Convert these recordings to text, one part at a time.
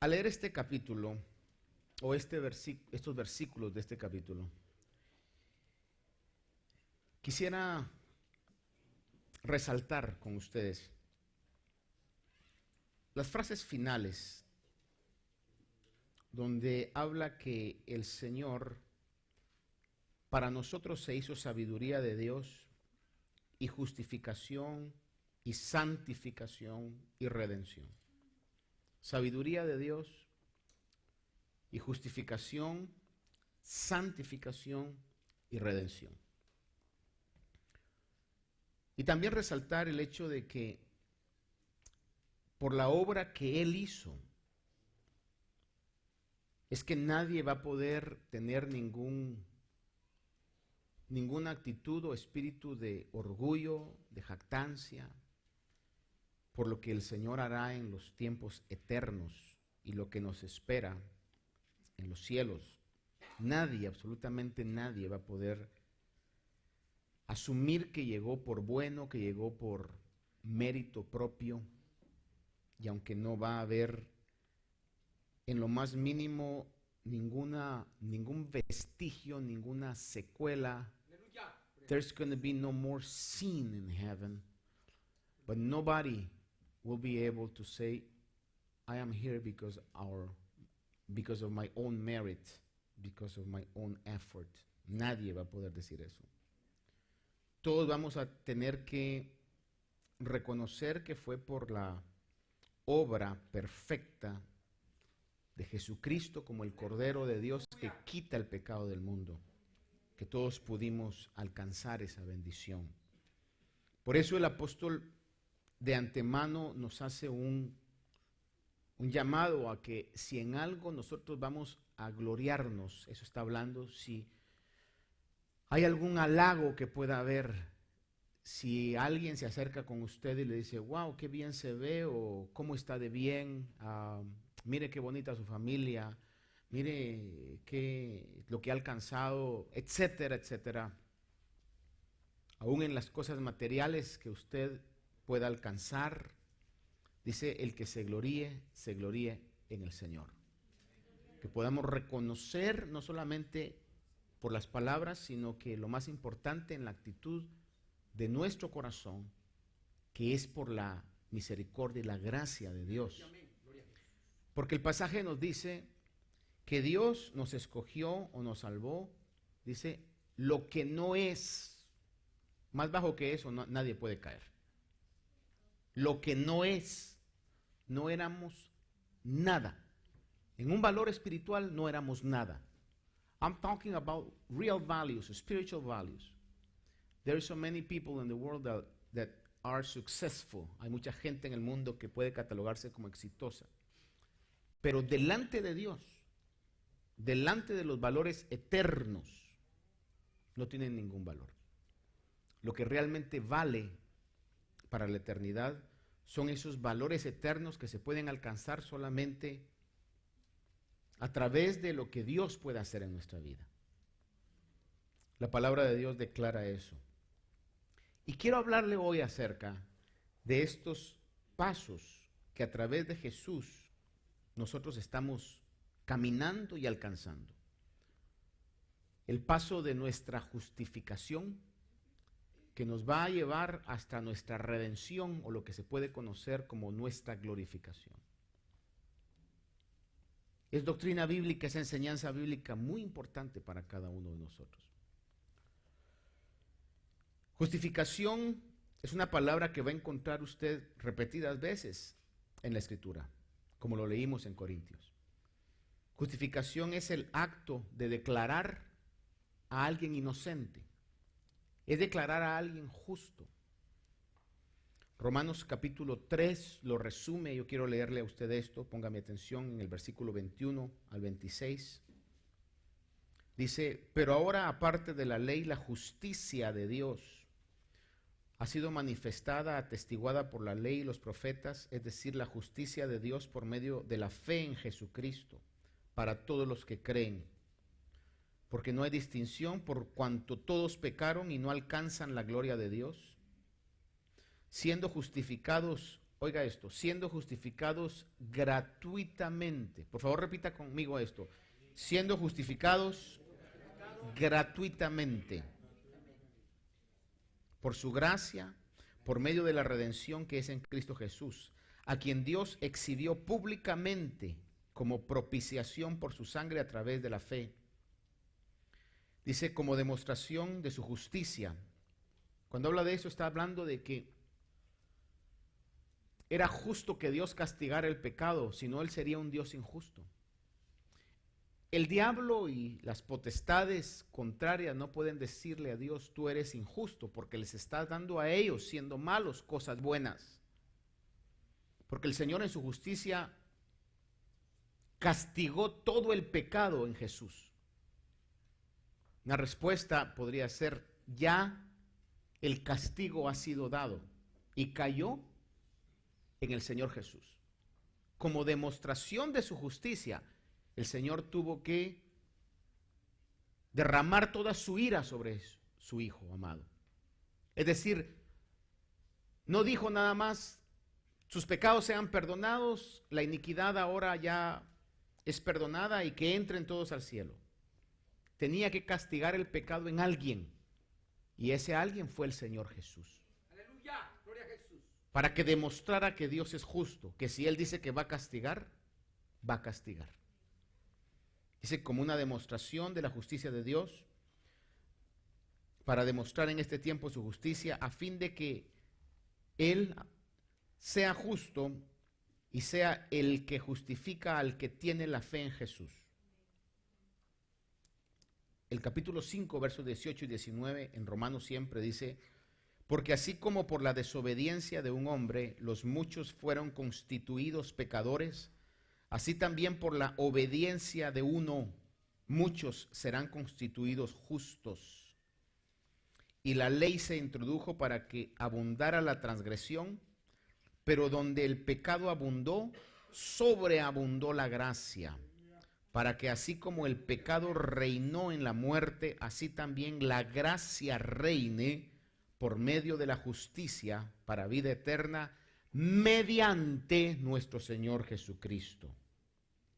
Al leer este capítulo, o estos versículos de este capítulo, quisiera resaltar con ustedes las frases finales donde habla que el Señor para nosotros se hizo sabiduría de Dios y justificación y santificación y redención. Sabiduría de Dios y justificación, santificación y redención. Y también resaltar el hecho de que por la obra que Él hizo, es que nadie va a poder tener ninguna actitud o espíritu de orgullo, de jactancia, por lo que el Señor hará en los tiempos eternos y lo que nos espera en los cielos. Nadie, absolutamente nadie va a poder asumir que llegó por bueno, que llegó por mérito propio, y aunque no va a haber en lo más mínimo ningún vestigio, ninguna secuela. There's going to be no more sin in heaven, but nobody will be able to say, I am here because of my own merit, because of my own effort. Nadie va a poder decir eso. Todos vamos a tener que reconocer que fue por la obra perfecta de Jesucristo como el Cordero de Dios que quita el pecado del mundo, que todos pudimos alcanzar esa bendición. Por eso el apóstol de antemano nos hace un llamado a que si en algo nosotros vamos a gloriarnos, eso está hablando, si hay algún halago que pueda haber, si alguien se acerca con usted y le dice, wow, qué bien se ve, o cómo está de bien, mire qué bonita su familia, mire lo que ha alcanzado, etcétera, etcétera. Aún en las cosas materiales que usted pueda alcanzar, dice, el que se gloríe en el Señor. Que podamos reconocer no solamente por las palabras, sino que lo más importante en la actitud de nuestro corazón, que es por la misericordia y la gracia de Dios. Porque el pasaje nos dice que Dios nos escogió o nos salvó, dice, lo que no es, más bajo que eso nadie puede caer. Lo que no es, no éramos nada. En un valor espiritual no éramos nada. I'm talking about real values, spiritual values. There are so many people in the world that are successful. Hay mucha gente en el mundo que puede catalogarse como exitosa. Pero delante de Dios, delante de los valores eternos, no tienen ningún valor. Lo que realmente vale para la eternidad son esos valores eternos que se pueden alcanzar solamente a través de lo que Dios puede hacer en nuestra vida. La palabra de Dios declara eso. Y quiero hablarle hoy acerca de estos pasos que a través de Jesús nosotros estamos caminando y alcanzando. El paso de nuestra justificación, que nos va a llevar hasta nuestra redención, o lo que se puede conocer como nuestra glorificación. Es doctrina bíblica, es enseñanza bíblica muy importante para cada uno de nosotros. Justificación es una palabra que va a encontrar usted repetidas veces en la Escritura, como lo leímos en Corintios. Justificación es el acto de declarar a alguien inocente, es declarar a alguien justo. Romanos capítulo 3 lo resume, yo quiero leerle a usted esto, póngame atención en el versículo 21 al 26. Dice, pero ahora aparte de la ley, la justicia de Dios ha sido manifestada, atestiguada por la ley y los profetas, es decir, la justicia de Dios por medio de la fe en Jesucristo, para todos los que creen. Porque no hay distinción, por cuanto todos pecaron y no alcanzan la gloria de Dios, siendo justificados oiga esto, siendo justificados gratuitamente. Por favor, repita conmigo esto. Siendo justificados gratuitamente por su gracia, por medio de la redención que es en Cristo Jesús, a quien Dios exhibió públicamente como propiciación por su sangre a través de la fe. Dice, como demostración de su justicia. Cuando habla de eso, está hablando de que era justo que Dios castigara el pecado, si no, Él sería un Dios injusto. El diablo y las potestades contrarias no pueden decirle a Dios, tú eres injusto, porque les estás dando a ellos, siendo malos, cosas buenas. Porque el Señor en su justicia castigó todo el pecado en Jesús. Una respuesta podría ser, ya el castigo ha sido dado y cayó en el Señor Jesús. Como demostración de su justicia, el Señor tuvo que derramar toda su ira sobre su Hijo amado. Es decir, no dijo nada más, sus pecados sean perdonados, la iniquidad ahora ya es perdonada y que entren todos al cielo. Tenía que castigar el pecado en alguien, y ese alguien fue el Señor Jesús. Aleluya, gloria a Jesús. Para que demostrara que Dios es justo, que si Él dice que va a castigar, va a castigar. Dice, como una demostración de la justicia de Dios, para demostrar en este tiempo su justicia, a fin de que Él sea justo y sea el que justifica al que tiene la fe en Jesús. El capítulo 5, versos 18 y 19 en Romanos siempre dice, porque así como por la desobediencia de un hombre los muchos fueron constituidos pecadores, así también por la obediencia de uno muchos serán constituidos justos. Y la ley se introdujo para que abundara la transgresión, pero donde el pecado abundó, sobreabundó la gracia, para que así como el pecado reinó en la muerte, así también la gracia reine por medio de la justicia para vida eterna, mediante nuestro Señor Jesucristo.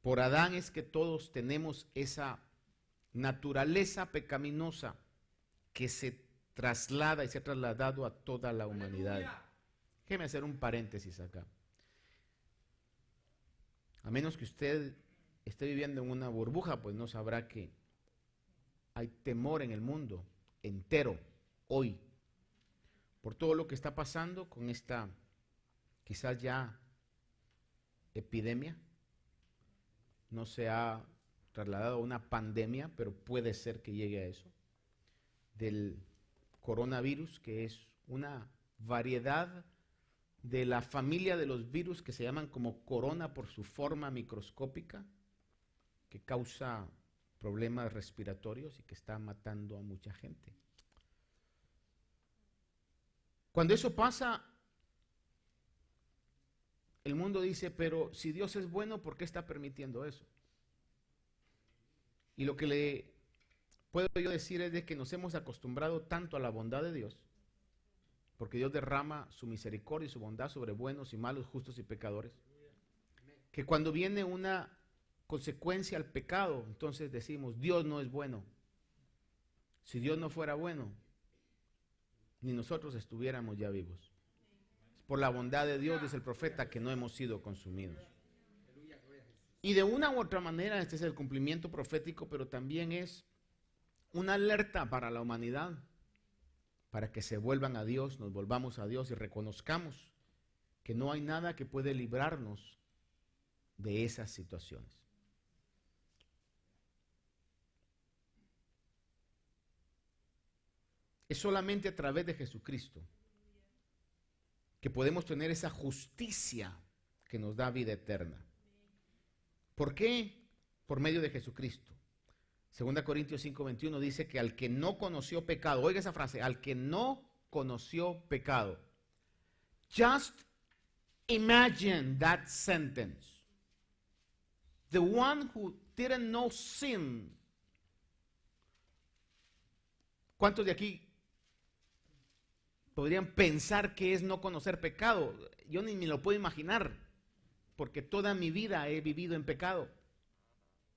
Por Adán es que todos tenemos esa naturaleza pecaminosa que se traslada y se ha trasladado a toda la humanidad. Déjeme hacer un paréntesis acá. A menos que usted esté viviendo en una burbuja, pues no sabrá que hay temor en el mundo entero hoy por todo lo que está pasando con esta quizás ya epidemia. No se ha trasladado a una pandemia, pero puede ser que llegue a eso, del coronavirus, que es una variedad de la familia de los virus que se llaman como corona por su forma microscópica, que causa problemas respiratorios y que está matando a mucha gente. Cuando eso pasa, el mundo dice, pero si Dios es bueno, ¿por qué está permitiendo eso? Y lo que le puedo yo decir es de que nos hemos acostumbrado tanto a la bondad de Dios, porque Dios derrama su misericordia y su bondad sobre buenos y malos, justos y pecadores, que cuando viene una consecuencia al pecado, entonces decimos, Dios no es bueno. Si Dios no fuera bueno, ni nosotros estuviéramos ya vivos. Por la bondad de Dios, dice el profeta, que no hemos sido consumidos. Y de una u otra manera, este es el cumplimiento profético, pero también es una alerta para la humanidad, para que se vuelvan a Dios, nos volvamos a Dios y reconozcamos que no hay nada que puede librarnos de esas situaciones. Es solamente a través de Jesucristo que podemos tener esa justicia que nos da vida eterna. ¿Por qué? Por medio de Jesucristo. 2 Corintios 5:21 dice que al que no conoció pecado, oiga esa frase, al que no conoció pecado. Just imagine that sentence. The one who didn't know sin. ¿Cuántos de aquí podrían pensar que es no conocer pecado. Yo ni me lo puedo imaginar, porque toda mi vida he vivido en pecado.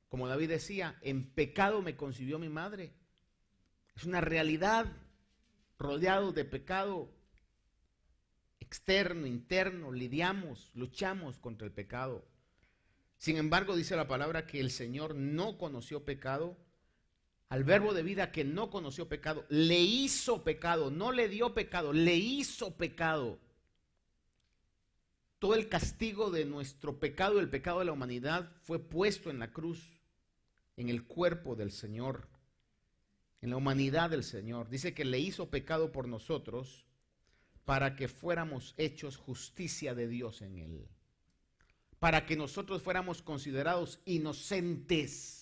Como David decía, en pecado me concibió mi madre. Es una realidad, rodeado de pecado externo, interno, lidiamos, luchamos contra el pecado. Sin embargo, dice la palabra que el Señor no conoció pecado. Al verbo de vida que no conoció pecado, le hizo pecado, no le dio pecado, le hizo pecado. Todo el castigo de nuestro pecado, el pecado de la humanidad, fue puesto en la cruz, en el cuerpo del Señor, en la humanidad del Señor. Dice que le hizo pecado por nosotros para que fuéramos hechos justicia de Dios en Él. Para que nosotros fuéramos considerados inocentes.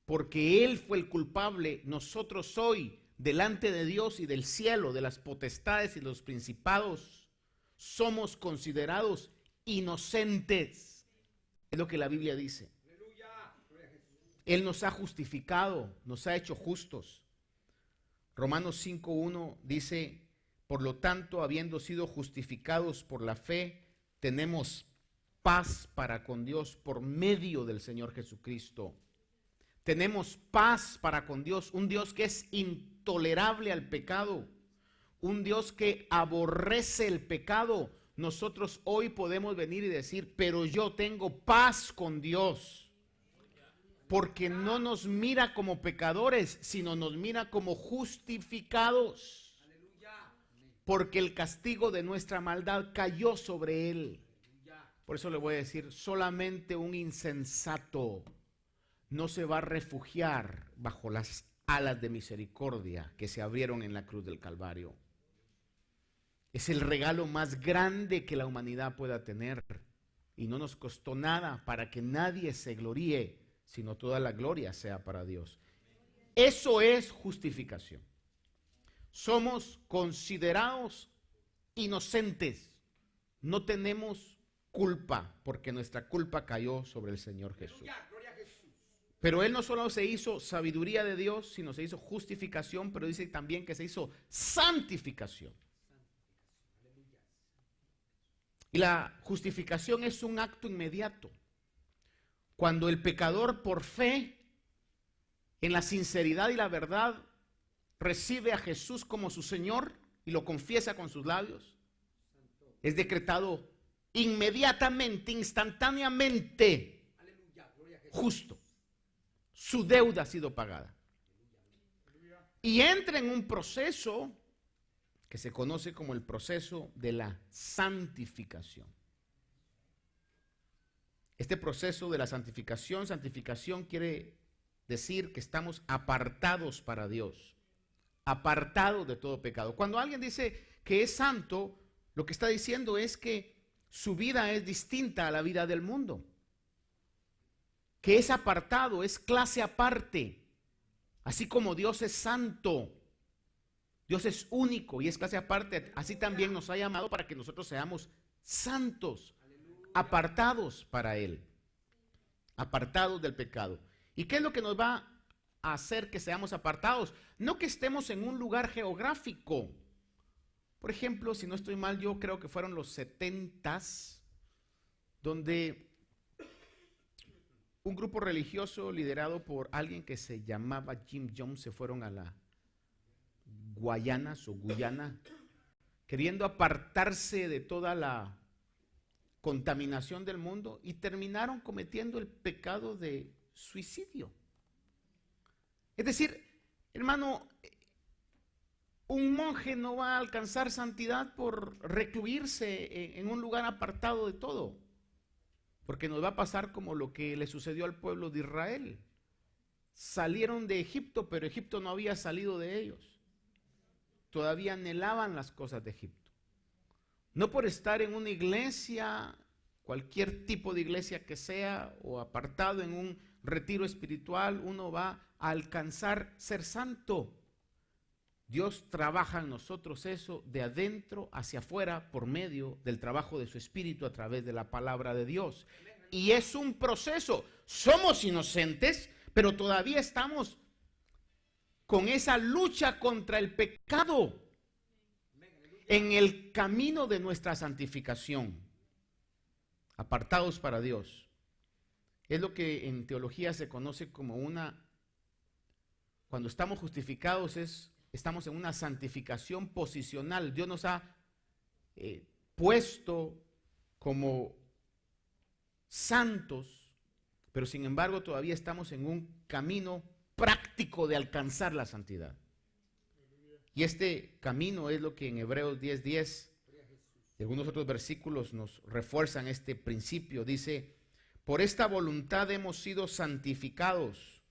Porque Él fue el culpable, nosotros hoy, delante de Dios y del cielo, de las potestades y los principados, somos considerados inocentes. Es lo que la Biblia dice. Él nos ha justificado, nos ha hecho justos. Romanos 5:1 dice, por lo tanto, habiendo sido justificados por la fe, tenemos paz para con Dios por medio del Señor Jesucristo. Tenemos paz para con Dios, un Dios que es intolerable al pecado, un Dios que aborrece el pecado. Nosotros hoy podemos venir y decir, pero yo tengo paz con Dios, porque no nos mira como pecadores, sino nos mira como justificados, porque el castigo de nuestra maldad cayó sobre Él. Por eso le voy a decir, solamente un insensato no se va a refugiar bajo las alas de misericordia que se abrieron en la cruz del Calvario. Es el regalo más grande que la humanidad pueda tener y no nos costó nada para que nadie se gloríe, sino toda la gloria sea para Dios. Eso es justificación. Somos considerados inocentes. No tenemos culpa porque nuestra culpa cayó sobre el Señor Jesús. Pero Él no solo se hizo sabiduría de Dios, sino se hizo justificación, pero dice también que se hizo santificación. Y la justificación es un acto inmediato. Cuando el pecador por fe, en la sinceridad y la verdad, recibe a Jesús como su Señor y lo confiesa con sus labios, es decretado inmediatamente, instantáneamente justo. Su deuda ha sido pagada. Y entra en un proceso que se conoce como el proceso de la santificación. Este proceso de la santificación quiere decir que estamos apartados para Dios, apartados de todo pecado. Cuando alguien dice que es santo, lo que está diciendo es que su vida es distinta a la vida del mundo, que es apartado, es clase aparte, así como Dios es santo. Dios es único y es clase aparte. Así también nos ha llamado para que nosotros seamos santos, apartados para Él, apartados del pecado. ¿Y qué es lo que nos va a hacer que seamos apartados? No que estemos en un lugar geográfico. Por ejemplo, si no estoy mal, yo creo que fueron los 70s, donde un grupo religioso liderado por alguien que se llamaba Jim Jones se fueron a la Guyana, queriendo apartarse de toda la contaminación del mundo y terminaron cometiendo el pecado de suicidio. Es decir, hermano, un monje no va a alcanzar santidad por recluirse en un lugar apartado de todo, porque nos va a pasar como lo que le sucedió al pueblo de Israel. Salieron de Egipto, pero Egipto no había salido de ellos. Todavía anhelaban las cosas de Egipto. No por estar en una iglesia, cualquier tipo de iglesia que sea, o apartado en un retiro espiritual, uno va a alcanzar ser santo. Dios trabaja en nosotros eso de adentro hacia afuera por medio del trabajo de su Espíritu a través de la palabra de Dios. Y es un proceso. Somos inocentes, pero todavía estamos con esa lucha contra el pecado. en el camino de nuestra santificación, apartados para Dios, es lo que en teología se conoce como cuando estamos justificados, estamos en una santificación posicional. Dios nos ha puesto como santos, pero sin embargo todavía estamos en un camino práctico de alcanzar la santidad. Y este camino es lo que en Hebreos 10:10 y algunos otros versículos nos refuerzan este principio. Dice: por esta voluntad hemos sido santificados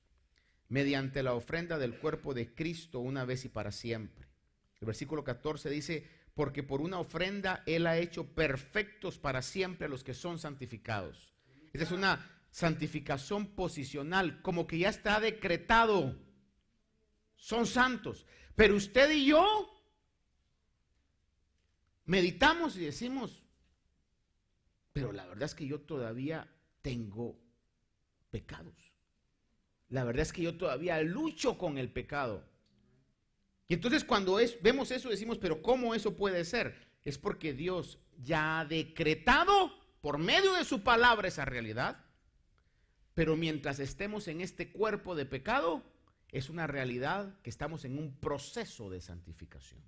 mediante la ofrenda del cuerpo de Cristo una vez y para siempre. El versículo 14 dice: porque por una ofrenda Él ha hecho perfectos para siempre a los que son santificados. Esta es una santificación posicional, como que ya está decretado. Son santos. Pero usted y yo meditamos y decimos: pero la verdad es que yo todavía tengo pecados. La verdad es que yo todavía lucho con el pecado. Y entonces cuando vemos eso decimos: pero ¿cómo eso puede ser? Es porque Dios ya ha decretado por medio de su palabra esa realidad. Pero mientras estemos en este cuerpo de pecado, es una realidad que estamos en un proceso de santificación.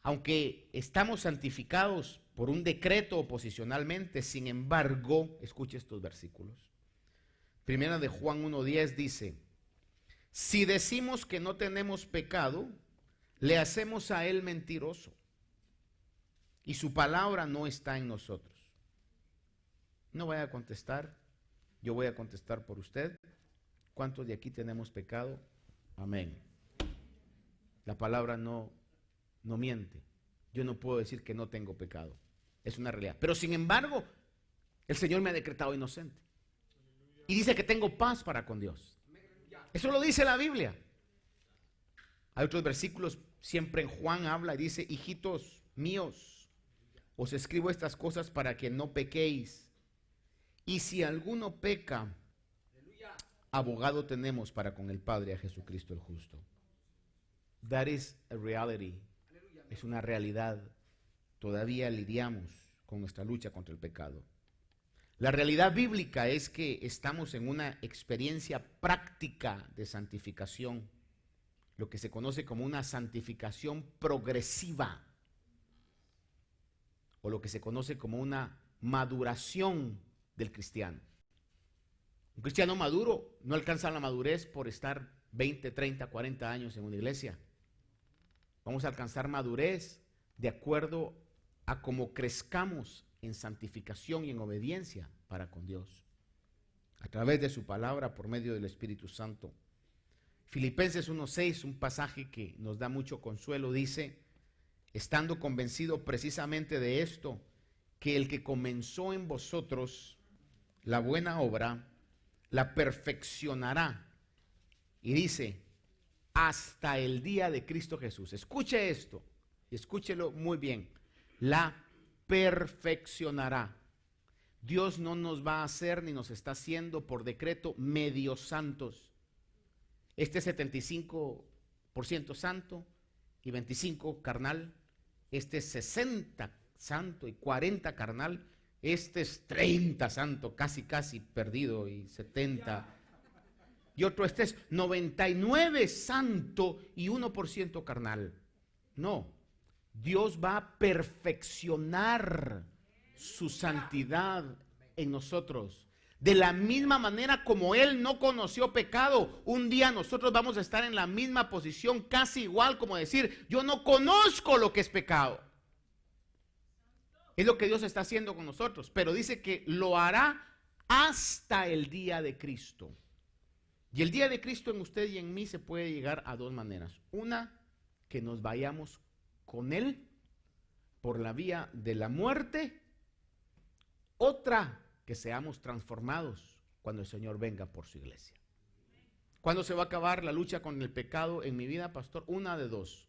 Aunque estamos santificados por un decreto oposicionalmente, sin embargo, escuche estos versículos. Primera de Juan 1:10 dice: si decimos que no tenemos pecado, le hacemos a él mentiroso, y su palabra no está en nosotros. No vaya a contestar, yo voy a contestar por usted. ¿Cuántos de aquí tenemos pecado? Amén. La palabra no miente. Yo no puedo decir que no tengo pecado. Es una realidad. Pero sin embargo, el Señor me ha decretado inocente. Y dice que tengo paz para con Dios. Eso lo dice la Biblia. Hay otros versículos, siempre en Juan habla y dice: hijitos míos, os escribo estas cosas para que no pequéis. Y si alguno peca, abogado tenemos para con el Padre, a Jesucristo el justo. That is a reality. Es una realidad. Todavía lidiamos con nuestra lucha contra el pecado. La realidad bíblica es que estamos en una experiencia práctica de santificación, lo que se conoce como una santificación progresiva, o lo que se conoce como una maduración del cristiano. Un cristiano maduro no alcanza la madurez por estar 20, 30, 40 años en una iglesia. Vamos a alcanzar madurez de acuerdo a cómo crezcamos en santificación y en obediencia para con Dios, a través de su palabra, por medio del Espíritu Santo. Filipenses 1:6, un pasaje que nos da mucho consuelo, dice: estando convencido precisamente de esto, que el que comenzó en vosotros la buena obra, la perfeccionará. Y dice: hasta el día de Cristo Jesús. Escuche esto y escúchelo muy bien. La perfeccionará. Dios no nos va a hacer ni nos está haciendo por decreto medios santos. Este es 75% santo y 25% carnal. Este es 60 santo y 40 carnal. Este es 30 santo, casi perdido, y 70. Y otro, este es 99 santo y 1% carnal. No, Dios va a perfeccionar su santidad en nosotros. De la misma manera como Él no conoció pecado, un día nosotros vamos a estar en la misma posición, casi igual como decir: yo no conozco lo que es pecado. Es lo que Dios está haciendo con nosotros, pero dice que lo hará hasta el día de Cristo. Y el día de Cristo en usted y en mí se puede llegar a dos maneras. Una, que nos vayamos con Él por la vía de la muerte. Otra, que seamos transformados cuando el Señor venga por su iglesia. ¿Cuándo se va a acabar la lucha con el pecado en mi vida, pastor? Una de dos.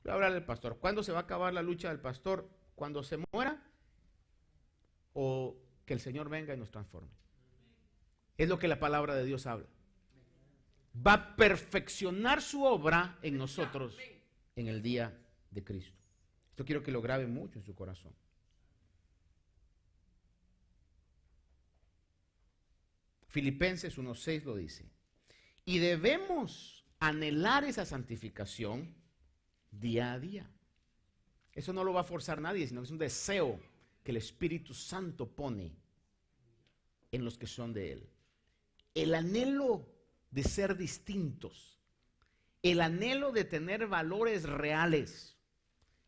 Voy a hablar del pastor. ¿Cuándo se va a acabar la lucha del pastor? ¿Cuando se muera? ¿O que el Señor venga y nos transforme? Es lo que la palabra de Dios habla. Va a perfeccionar su obra en nosotros en el día de Cristo. Esto quiero que lo grabe mucho en su corazón. Filipenses 1:6 lo dice. Y debemos anhelar esa santificación día a día. Eso no lo va a forzar nadie, sino que es un deseo que el Espíritu Santo pone en los que son de Él. El anhelo de ser distintos, el anhelo de tener valores reales,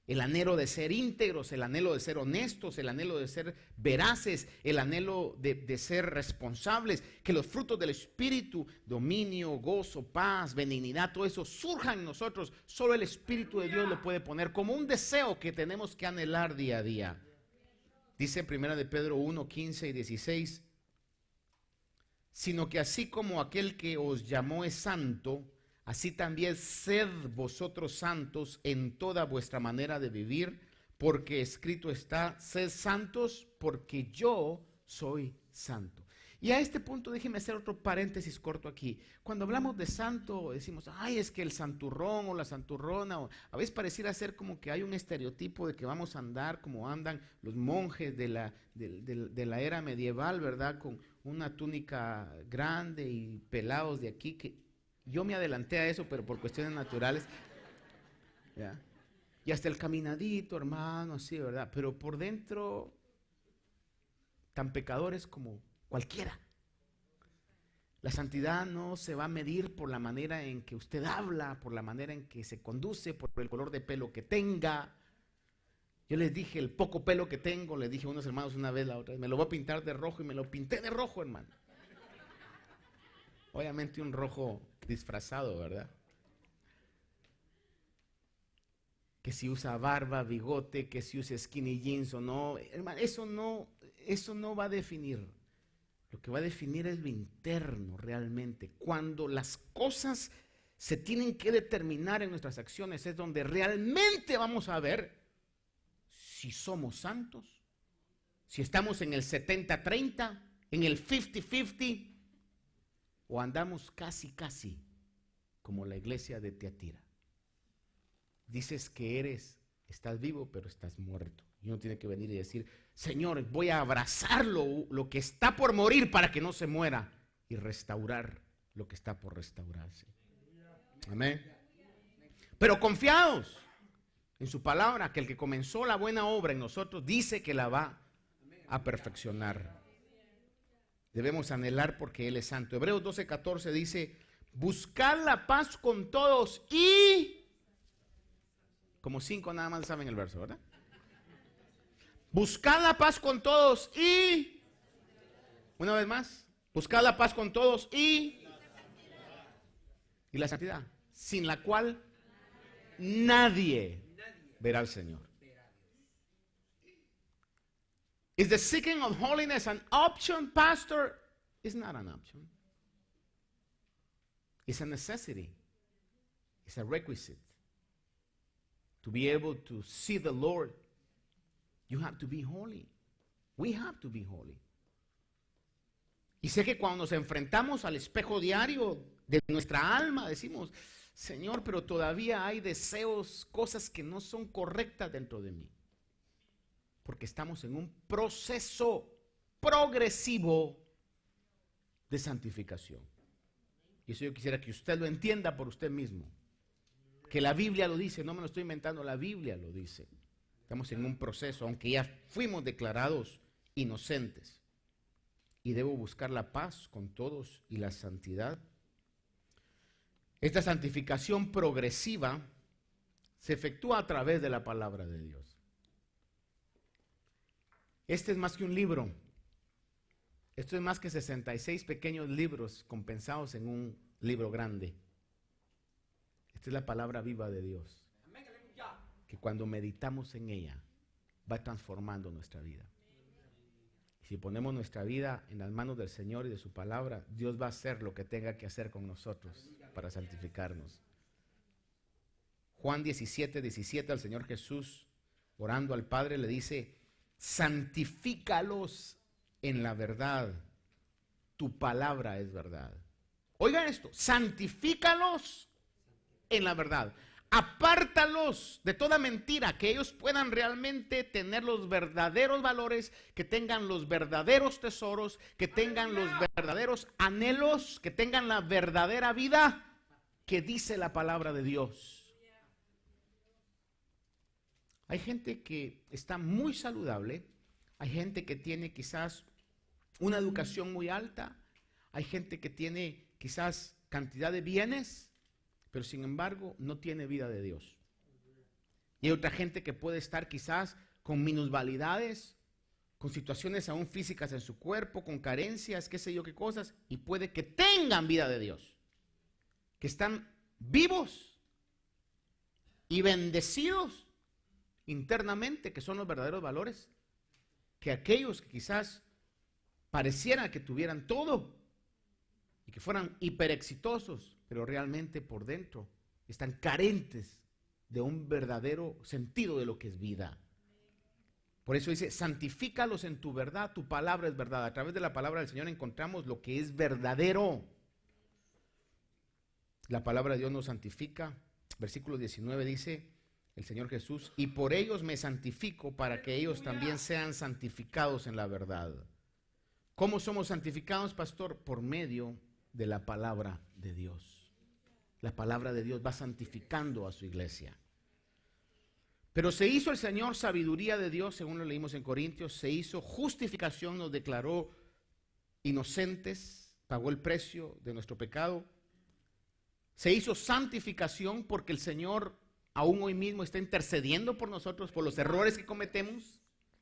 el anhelo de ser íntegros, el anhelo de ser honestos, el anhelo de ser veraces, el anhelo de ser responsables, que los frutos del Espíritu, dominio, gozo, paz, benignidad, todo eso surjan en nosotros. Solo el Espíritu de Dios lo puede poner como un deseo que tenemos que anhelar día a día. Dice en 1 de Pedro 1:15 y 16, sino que así como aquel que os llamó es santo, así también sed vosotros santos en toda vuestra manera de vivir, porque escrito está, sed santos porque yo soy santo. Y a este punto déjeme hacer otro paréntesis corto aquí. Cuando hablamos de santo decimos, ay, es que el santurrón o la santurrona, o a veces pareciera ser como que hay un estereotipo de que vamos a andar como andan los monjes de la era medieval, ¿verdad? Con una túnica grande y pelados de aquí, que yo me adelanté a eso, pero por cuestiones naturales, ¿ya? Y hasta el caminadito, hermano, así, ¿verdad? Pero por dentro, tan pecadores como cualquiera. La santidad no se va a medir por la manera en que usted habla, por la manera en que se conduce, por el color de pelo que tenga. Yo les dije el poco pelo que tengo, les dije a unos hermanos una vez, la otra vez, me lo voy a pintar de rojo y me lo pinté de rojo, hermano. Obviamente un rojo disfrazado, ¿verdad? Que si usa barba, bigote, que si usa skinny jeans o no, hermano, eso no va a definir. Lo que va a definir es lo interno realmente. Cuando las cosas se tienen que determinar en nuestras acciones, es donde realmente vamos a ver si somos santos, si estamos en el 70-30, en el 50-50, o andamos casi como la iglesia de Tiatira. Dices que estás vivo, pero estás muerto. Y uno tiene que venir y decir, Señor, voy a abrazar lo que está por morir para que no se muera y restaurar lo que está por restaurarse. Amén. Pero confiados en su palabra, que el que comenzó la buena obra en nosotros dice que la va a perfeccionar. Debemos anhelar porque Él es santo. Hebreos 12:14 dice, buscad la paz con todos y... Como 5 nada más saben el verso, ¿verdad? Buscad la paz con todos y... Una vez más, buscad la paz con todos y la santidad, sin la cual nadie verá al Señor. Is the seeking of holiness an option, Pastor? It's not an option. It's a necessity. It's a requisite. To be able to see the Lord, you have to be holy. We have to be holy. Y sé que cuando nos enfrentamos al espejo diario de nuestra alma, decimos, Señor, pero todavía hay deseos, cosas que no son correctas dentro de mí. Porque estamos en un proceso progresivo de santificación. Y eso yo quisiera que usted lo entienda por usted mismo. Que la Biblia lo dice, no me lo estoy inventando, la Biblia lo dice. Estamos en un proceso, aunque ya fuimos declarados inocentes. Y debo buscar la paz con todos y la santidad. Esta santificación progresiva se efectúa a través de la palabra de Dios. Este es más que un libro. Esto es más que 66 pequeños libros compensados en un libro grande. Esta es la palabra viva de Dios, que cuando meditamos en ella va transformando nuestra vida. Y si ponemos nuestra vida en las manos del Señor y de su palabra, Dios va a hacer lo que tenga que hacer con nosotros para santificarnos. Juan 17:17, al Señor Jesús, orando al Padre, le dice, santifícalos en la verdad, tu palabra es verdad. Oigan esto, santifícalos en la verdad. Apártalos de toda mentira, que ellos puedan realmente tener los verdaderos valores, que tengan los verdaderos tesoros, que tengan los verdaderos anhelos, que tengan la verdadera vida que dice la palabra de Dios. Hay gente que está muy saludable, hay gente que tiene quizás una educación muy alta, hay gente que tiene quizás cantidad de bienes, pero sin embargo no tiene vida de Dios. Y hay otra gente que puede estar quizás con minusvalidades, con situaciones aún físicas en su cuerpo, con carencias, qué sé yo qué cosas, y puede que tengan vida de Dios, que están vivos y bendecidos internamente, que son los verdaderos valores, que aquellos que quizás pareciera que tuvieran todo y que fueran hiper exitosos, pero realmente por dentro están carentes de un verdadero sentido de lo que es vida. Por eso dice, santifícalos en tu verdad, tu palabra es verdad. A través de la palabra del Señor encontramos lo que es verdadero. La palabra de Dios nos santifica. Versículo 19 dice el Señor Jesús, y por ellos me santifico para que ellos también sean santificados en la verdad. ¿Cómo somos santificados, pastor? Por medio de la palabra de Dios. La palabra de Dios va santificando a su iglesia. Pero se hizo el Señor sabiduría de Dios, según lo leímos en Corintios, se hizo justificación, nos declaró inocentes, pagó el precio de nuestro pecado. Se hizo santificación porque el Señor aún hoy mismo está intercediendo por nosotros, por los errores que cometemos.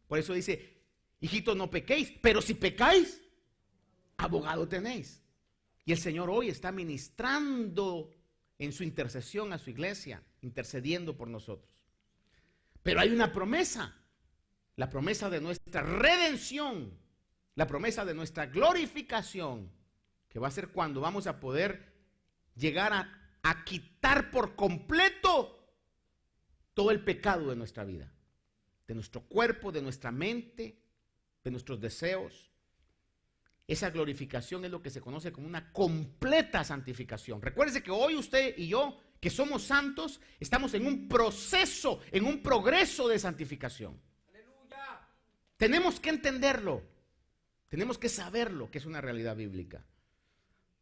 Por eso dice, hijitos, no pequéis, pero si pecáis, abogado tenéis. Y el Señor hoy está ministrando en su intercesión a su iglesia, intercediendo por nosotros. Pero hay una promesa, la promesa de nuestra redención, la promesa de nuestra glorificación, que va a ser cuando vamos a poder llegar a quitar por completo todo el pecado de nuestra vida, de nuestro cuerpo, de nuestra mente, de nuestros deseos. Esa glorificación es lo que se conoce como una completa santificación. Recuérdese que hoy usted y yo, que somos santos, estamos en un proceso, en un progreso de santificación. ¡Aleluya! Tenemos que entenderlo, tenemos que saberlo, que es una realidad bíblica.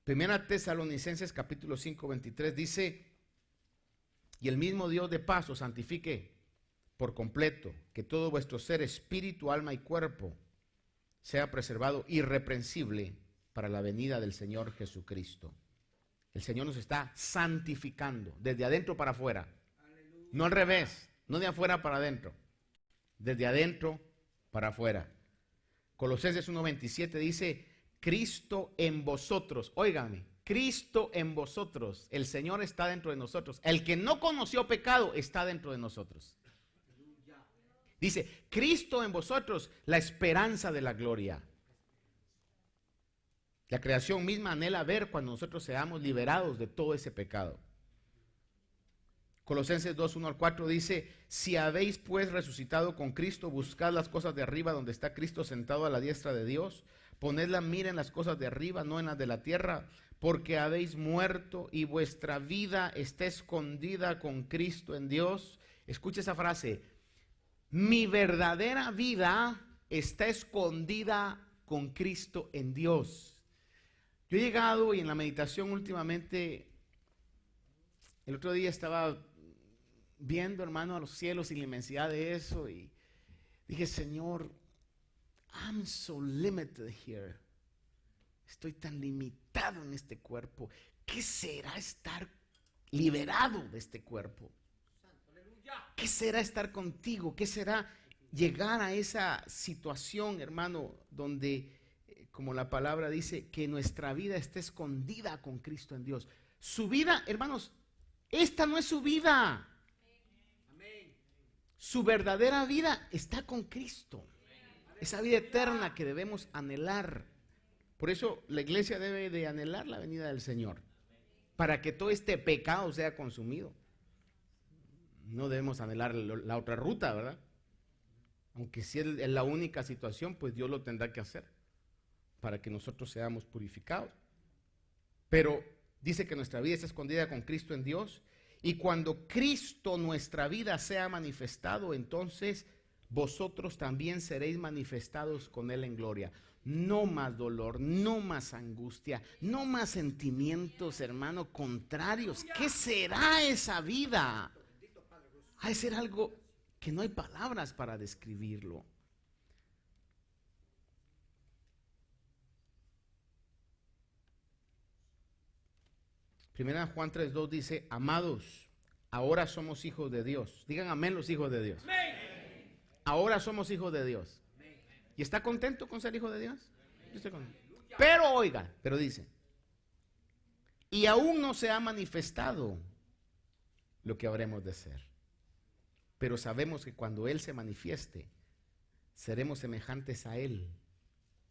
Primera Tesalonicenses capítulo 5, 23 dice, y el mismo Dios de paz os santifique por completo, que todo vuestro ser, espíritu, alma y cuerpo sea preservado irreprensible para la venida del Señor Jesucristo. El Señor nos está santificando desde adentro para afuera. Aleluya. No al revés, no de afuera para adentro, desde adentro para afuera. Colosenses 1:27 dice, Cristo en vosotros, óigame, Cristo en vosotros, el Señor está dentro de nosotros. El que no conoció pecado está dentro de nosotros. Dice, Cristo en vosotros, la esperanza de la gloria. La creación misma anhela ver cuando nosotros seamos liberados de todo ese pecado. Colosenses 2, 1 al 4 dice, si habéis pues resucitado con Cristo, buscad las cosas de arriba donde está Cristo sentado a la diestra de Dios. Poned la mira en las cosas de arriba, no en las de la tierra, porque habéis muerto y vuestra vida está escondida con Cristo en Dios. Escucha esa frase, mi verdadera vida está escondida con Cristo en Dios. Yo he llegado y en la meditación últimamente, el otro día estaba viendo, hermano, a los cielos y la inmensidad de eso y dije, Señor, I'm so limited here. Estoy tan limitado en este cuerpo. ¿Qué será estar liberado de este cuerpo? ¿Qué será estar contigo? ¿Qué será llegar a esa situación, hermano, donde, como la palabra dice, que nuestra vida esté escondida con Cristo en Dios? Su vida, hermanos, esta no es su vida. Su verdadera vida está con Cristo. Esa vida eterna que debemos anhelar. Por eso la iglesia debe de anhelar la venida del Señor, para que todo este pecado sea consumido. No debemos anhelar la otra ruta, ¿verdad? Aunque si es la única situación, pues Dios lo tendrá que hacer para que nosotros seamos purificados. Pero dice que nuestra vida está escondida con Cristo en Dios Y cuando Cristo nuestra vida sea manifestado, entonces vosotros también seréis manifestados con Él en gloria. No más dolor, no más angustia, no más sentimientos, hermano, contrarios. ¿Qué será esa vida? Ha de ser algo que no hay palabras para describirlo. Primera Juan 3:2 dice: amados, ahora somos hijos de Dios. Digan amén los hijos de Dios. Ahora somos hijos de Dios. ¿Y está contento con ser hijo de Dios? Pero oiga, pero dice: y aún no se ha manifestado lo que habremos de ser. Pero sabemos que cuando Él se manifieste, seremos semejantes a Él,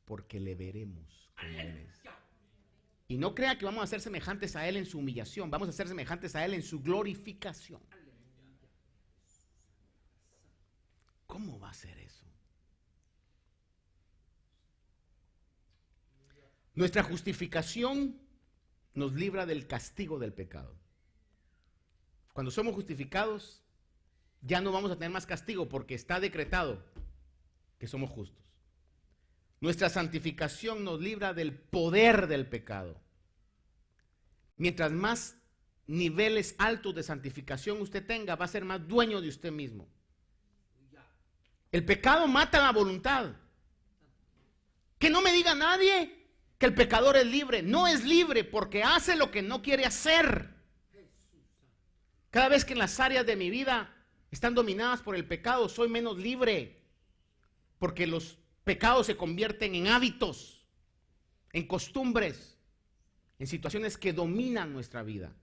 porque le veremos como Él es. Y no crea que vamos a ser semejantes a Él en su humillación, vamos a ser semejantes a Él en su glorificación. ¿Cómo va a ser eso? Nuestra justificación nos libra del castigo del pecado. Cuando somos justificados, ya no vamos a tener más castigo porque está decretado que somos justos. Nuestra santificación nos libra del poder del pecado. Mientras más niveles altos de santificación usted tenga, va a ser más dueño de usted mismo. El pecado mata la voluntad. Que no me diga nadie que el pecador es libre. No es libre porque hace lo que no quiere hacer. Cada vez que en las áreas de mi vida están dominadas por el pecado, soy menos libre. Porque los pecados se convierten en hábitos, en costumbres, en situaciones que dominan nuestra vida.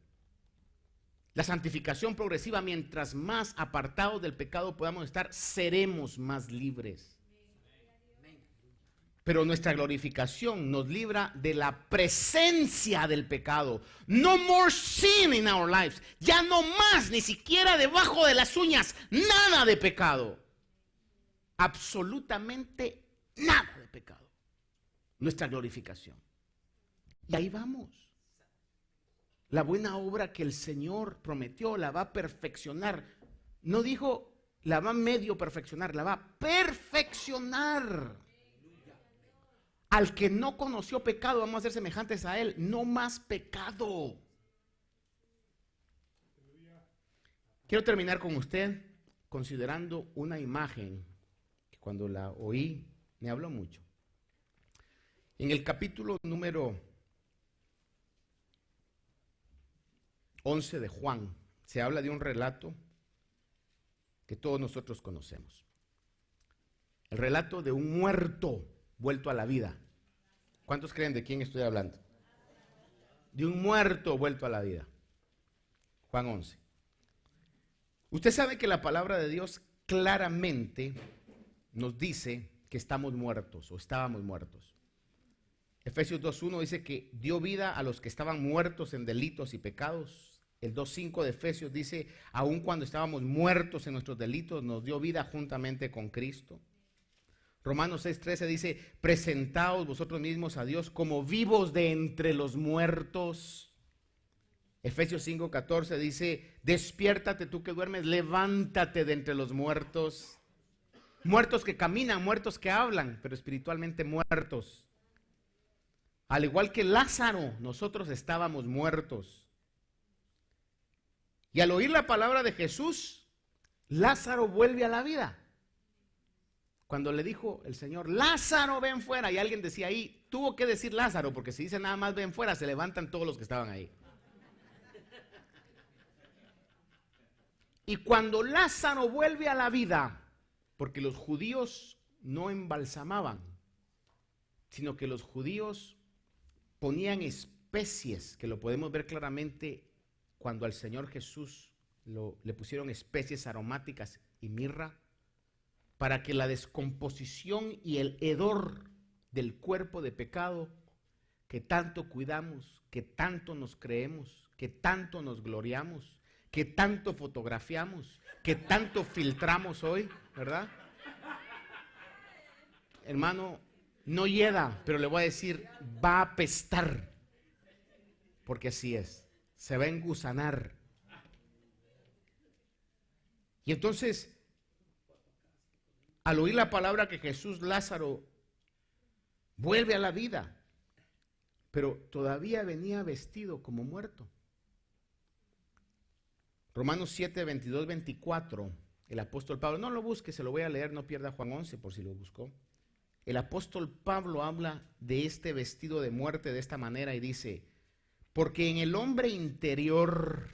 La santificación progresiva, mientras más apartados del pecado podamos estar, seremos más libres. Pero nuestra glorificación nos libra de la presencia del pecado. No more sin in our lives. Ya no más, ni siquiera debajo de las uñas, nada de pecado. Absolutamente nada de pecado. Nuestra glorificación. Y ahí vamos. La buena obra que el Señor prometió la va a perfeccionar. No dijo la va a medio perfeccionar, la va a perfeccionar. Al que no conoció pecado, vamos a ser semejantes a Él. No más pecado. Quiero terminar con usted considerando una imagen que cuando la oí me habló mucho. En el capítulo número 11 de Juan, se habla de un relato que todos nosotros conocemos. El relato de un muerto vuelto a la vida. ¿Cuántos creen de quién estoy hablando? De un muerto vuelto a la vida. Juan 11. Usted sabe que la palabra de Dios claramente nos dice que estamos muertos o estábamos muertos. Efesios 2:1 dice que dio vida a los que estaban muertos en delitos y pecados. El 2:5 de Efesios dice, aun cuando estábamos muertos en nuestros delitos, nos dio vida juntamente con Cristo. Romanos 6:13 dice, presentaos vosotros mismos a Dios como vivos de entre los muertos. Efesios 5:14 dice, despiértate tú que duermes, levántate de entre los muertos. Muertos que caminan, muertos que hablan, pero espiritualmente muertos. Al igual que Lázaro, nosotros estábamos muertos. Y al oír la palabra de Jesús, Lázaro vuelve a la vida. Cuando le dijo el Señor, Lázaro, ven fuera, y alguien decía ahí, tuvo que decir Lázaro, porque si dice nada más ven fuera, se levantan todos los que estaban ahí. Y cuando Lázaro vuelve a la vida, porque los judíos no embalsamaban, sino que los judíos ponían especies, que lo podemos ver claramente cuando al Señor Jesús le pusieron especies aromáticas y mirra, para que la descomposición y el hedor del cuerpo de pecado que tanto cuidamos, que tanto nos creemos, que tanto nos gloriamos, que tanto fotografiamos, que tanto filtramos hoy, ¿verdad? Hermano, no hieda, pero le voy a decir, va a apestar, porque así es, se va a engusanar. Y entonces, al oír la palabra que Jesús, Lázaro vuelve a la vida, pero todavía venía vestido como muerto. Romanos 7, 22, 24, el apóstol Pablo, no lo busque, se lo voy a leer, no pierda Juan 11 por si lo buscó. El apóstol Pablo habla de este vestido de muerte de esta manera y dice, porque en el hombre interior,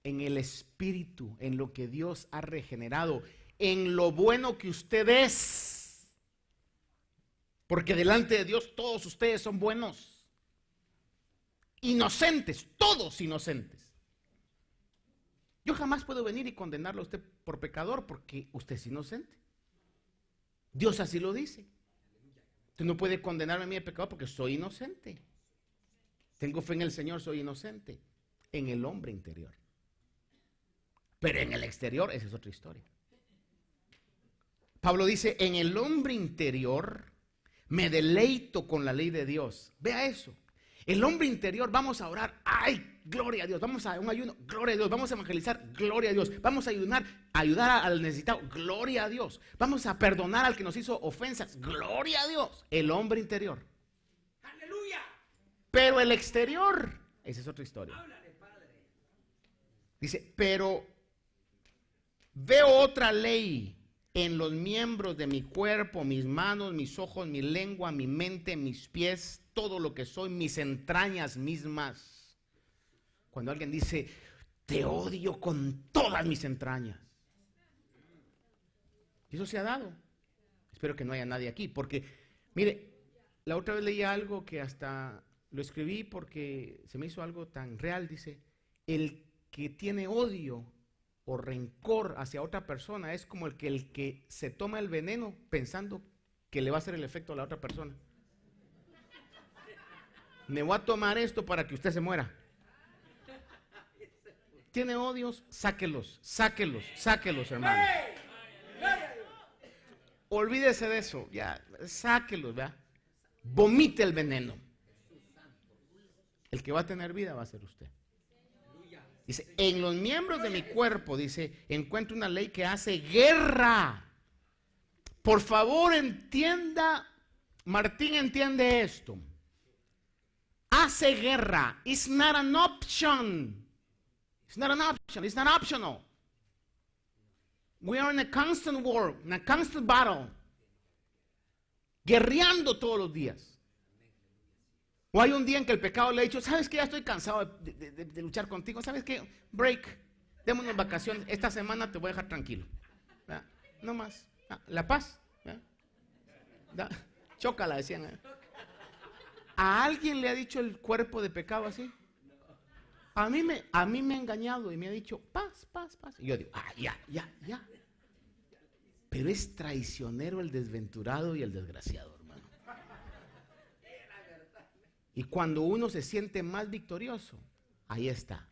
en el espíritu, en lo que Dios ha regenerado, en lo bueno que usted es, porque delante de Dios todos ustedes son buenos, inocentes, todos inocentes. Yo jamás puedo venir y condenarlo a usted por pecador porque usted es inocente. Dios así lo dice. Usted no puede condenarme a mí de pecado porque soy inocente. Tengo fe en el Señor, soy inocente. En el hombre interior. Pero en el exterior, esa es otra historia. Pablo dice, en el hombre interior me deleito con la ley de Dios. Vea eso. El hombre interior, vamos a orar, ¡ay! Gloria a Dios. Vamos a un ayuno, gloria a Dios. Vamos a evangelizar, gloria a Dios. Vamos a ayudar al necesitado, gloria a Dios. Vamos a perdonar al que nos hizo ofensas, gloria a Dios. El hombre interior. Aleluya. Pero el exterior, esa es otra historia. Háblale, Padre. Dice, pero veo otra ley en los miembros de mi cuerpo, mis manos, mis ojos, mi lengua, mi mente, mis pies, todo lo que soy, mis entrañas mismas. Cuando alguien dice, te odio con todas mis entrañas. Y eso se ha dado. Espero que no haya nadie aquí, porque, mire, la otra vez leí algo que hasta lo escribí porque se me hizo algo tan real. Dice, el que tiene odio o rencor hacia otra persona es como el que se toma el veneno pensando que le va a hacer el efecto a la otra persona. Me voy a tomar esto para que usted se muera. ¿Tiene odios? Sáquelos, sáquelos, sáquelos, hermano. Olvídese de eso, ya, sáquelos, ¿verdad? Vomite el veneno. El que va a tener vida va a ser usted. Dice, en los miembros de mi cuerpo, dice, encuentro una ley que hace guerra. Por favor, entienda, Martín entiende esto. Hace guerra. It's not an option. It's not an option. It's not optional. We are in a constant war, in a constant battle. Guerreando todos los días. O hay un día en que el pecado le ha dicho, ¿sabes qué? Ya estoy cansado de luchar contigo. ¿Sabes qué? Break. Démonos vacaciones. Esta semana te voy a dejar tranquilo. ¿Verdad? No más. La paz. Chócala, decían. ¿A alguien le ha dicho el cuerpo de pecado así? A mí me ha engañado y me ha dicho, paz, paz, paz. Y yo digo, ya. Pero es traicionero el desventurado y el desgraciado, hermano. Y cuando uno se siente más victorioso, ahí está.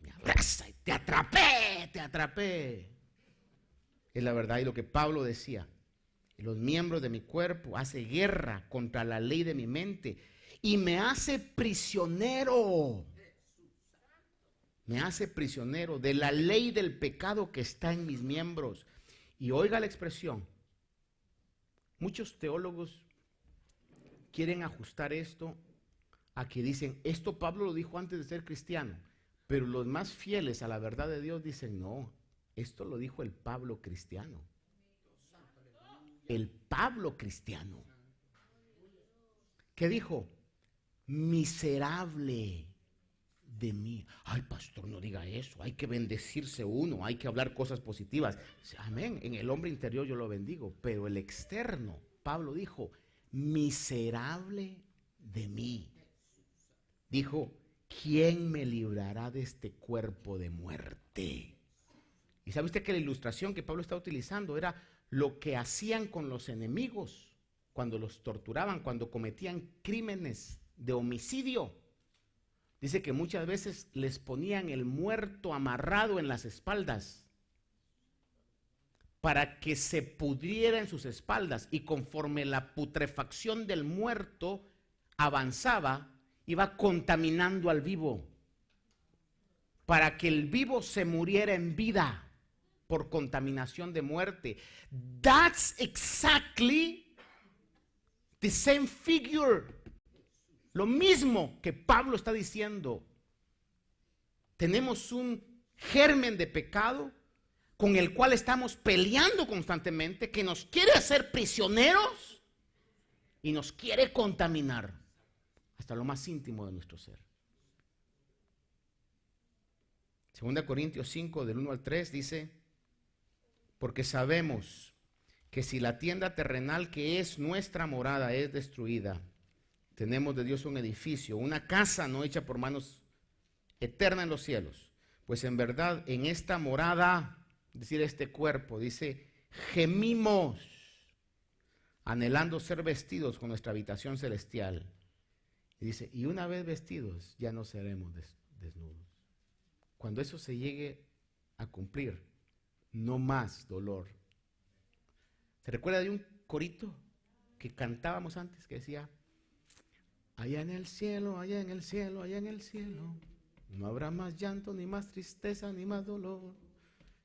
Me abraza y te atrapé. Es la verdad y lo que Pablo decía. Los miembros de mi cuerpo hace guerra contra la ley de mi mente y me hace prisionero. Me hace prisionero de la ley del pecado que está en mis miembros. Y oiga la expresión. Muchos teólogos quieren ajustar esto a que dicen, esto Pablo lo dijo antes de ser cristiano. Pero los más fieles a la verdad de Dios dicen, no, esto lo dijo el Pablo cristiano. El Pablo cristiano. ¿Qué dijo? Miserable de mí. Ay, pastor, no diga eso. Hay que bendecirse uno, hay que hablar cosas positivas. Amén. En el hombre interior yo lo bendigo, pero el externo, Pablo dijo, miserable de mí. Dijo, ¿quién me librará de este cuerpo de muerte? Y sabe usted que la ilustración que Pablo está utilizando era lo que hacían con los enemigos cuando los torturaban, cuando cometían crímenes de homicidio. Dice que muchas veces les ponían el muerto amarrado en las espaldas para que se pudriera en sus espaldas, y conforme la putrefacción del muerto avanzaba, iba contaminando al vivo. para que el vivo se muriera en vida por contaminación de muerte. That's exactly the same figure. Lo mismo que Pablo está diciendo. Tenemos un germen de pecado con el cual estamos peleando constantemente, que nos quiere hacer prisioneros y nos quiere contaminar hasta lo más íntimo de nuestro ser. 2 Corintios 5, del 1 al 3 dice: porque sabemos que si la tienda terrenal que es nuestra morada es destruida, tenemos de Dios un edificio, una casa no hecha por manos, eterna en los cielos. Pues en verdad en esta morada, es decir, este cuerpo, dice, gemimos, anhelando ser vestidos con nuestra habitación celestial. Y dice, y una vez vestidos, ya no seremos desnudos. Cuando eso se llegue a cumplir, no más dolor. ¿Se recuerda de un corito que cantábamos antes que decía: allá en el cielo, allá en el cielo, allá en el cielo, no habrá más llanto, ni más tristeza, ni más dolor.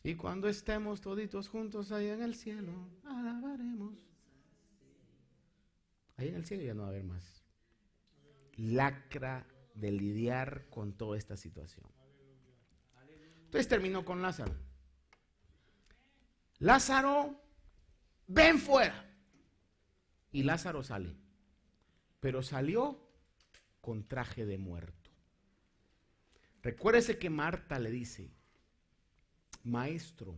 Y cuando estemos toditos juntos allá en el cielo, alabaremos. Allá en el cielo ya no va a haber más lacra de lidiar con toda esta situación. Entonces terminó con Lázaro. Lázaro, ven fuera. Y Lázaro sale. Pero salió con traje de muerto. Recuérdese que Marta le dice: maestro,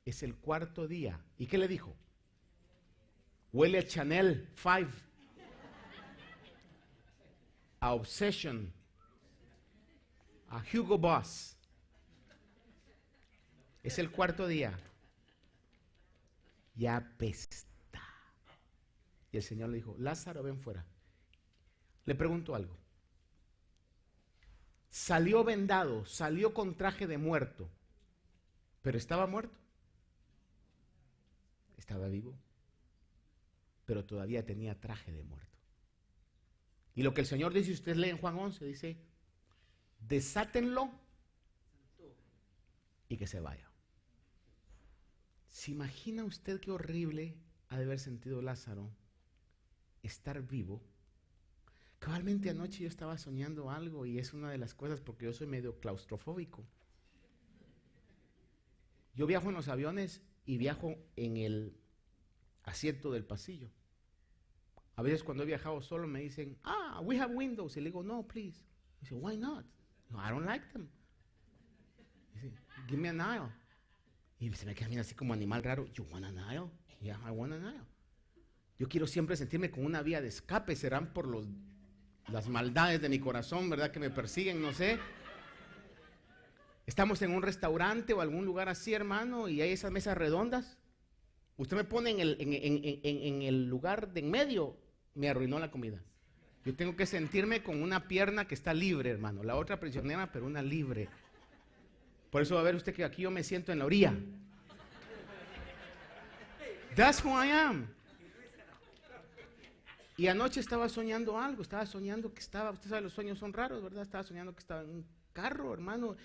es el cuarto día. ¿Y qué le dijo? Huele a Chanel 5, a Obsession, a Hugo Boss. Es el cuarto día. Ya apesta. Y el Señor le dijo: Lázaro, ven fuera. Le pregunto algo. Salió vendado, salió con traje de muerto, pero estaba muerto. Estaba vivo, pero todavía tenía traje de muerto. Y lo que el Señor dice, usted lee en Juan 11, dice: desátenlo y que se vaya. ¿Se imagina usted qué horrible ha de haber sentido Lázaro estar vivo? Cabalmente anoche yo estaba soñando algo, y es una de las cosas, porque yo soy medio claustrofóbico. Yo viajo en los aviones y viajo en el asiento del pasillo. A veces cuando he viajado solo me dicen: we have windows. Y le digo: no, please. Dice: why not? No, I don't like them. Dice: give me an aisle. Y se me queda mirando así como animal raro. You want an aisle? Yeah, I want an aisle. Yo quiero siempre sentirme con una vía de escape. Serán por las maldades de mi corazón, ¿verdad?, que me persiguen, no sé. Estamos en un restaurante o algún lugar así, hermano, y hay esas mesas redondas. Usted me pone en el lugar de en medio, me arruinó la comida. Yo tengo que sentirme con una pierna que está libre, hermano. La otra prisionera, pero una libre. Por eso va a ver usted que aquí yo me siento en la orilla. That's who I am. Y anoche estaba soñando algo. Estaba soñando que estaba, usted sabe, los sueños son raros, ¿verdad? Estaba soñando que estaba en un carro, hermano,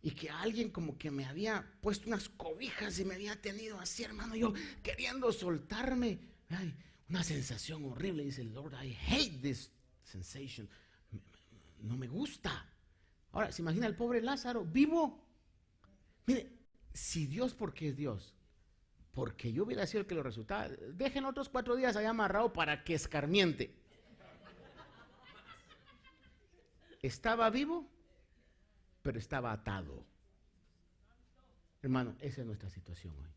y que alguien como que me había puesto unas cobijas y me había tenido así, hermano, yo queriendo soltarme. Ay, una sensación horrible. Dice: Lord, I hate this sensation. No me gusta. Ahora, ¿se imagina el pobre Lázaro vivo? Mire, si Dios, porque es Dios, porque yo hubiera sido el que lo resultaba, dejen otros 4 días allá amarrado para que escarmiente. Estaba vivo, pero estaba atado. Hermano, esa es nuestra situación hoy.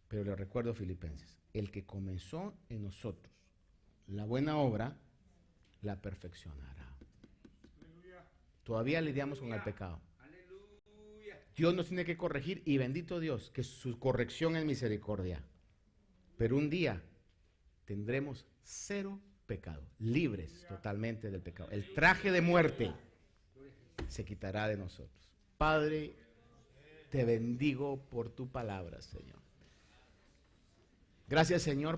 Pero le recuerdo, Filipenses: el que comenzó en nosotros la buena obra, la perfeccionará. Todavía lidiamos con el pecado. Dios nos tiene que corregir, y bendito Dios que su corrección es misericordia. Pero un día tendremos 0 pecado, libres totalmente del pecado. El traje de muerte se quitará de nosotros. Padre, te bendigo por tu palabra, Señor. Gracias, Señor.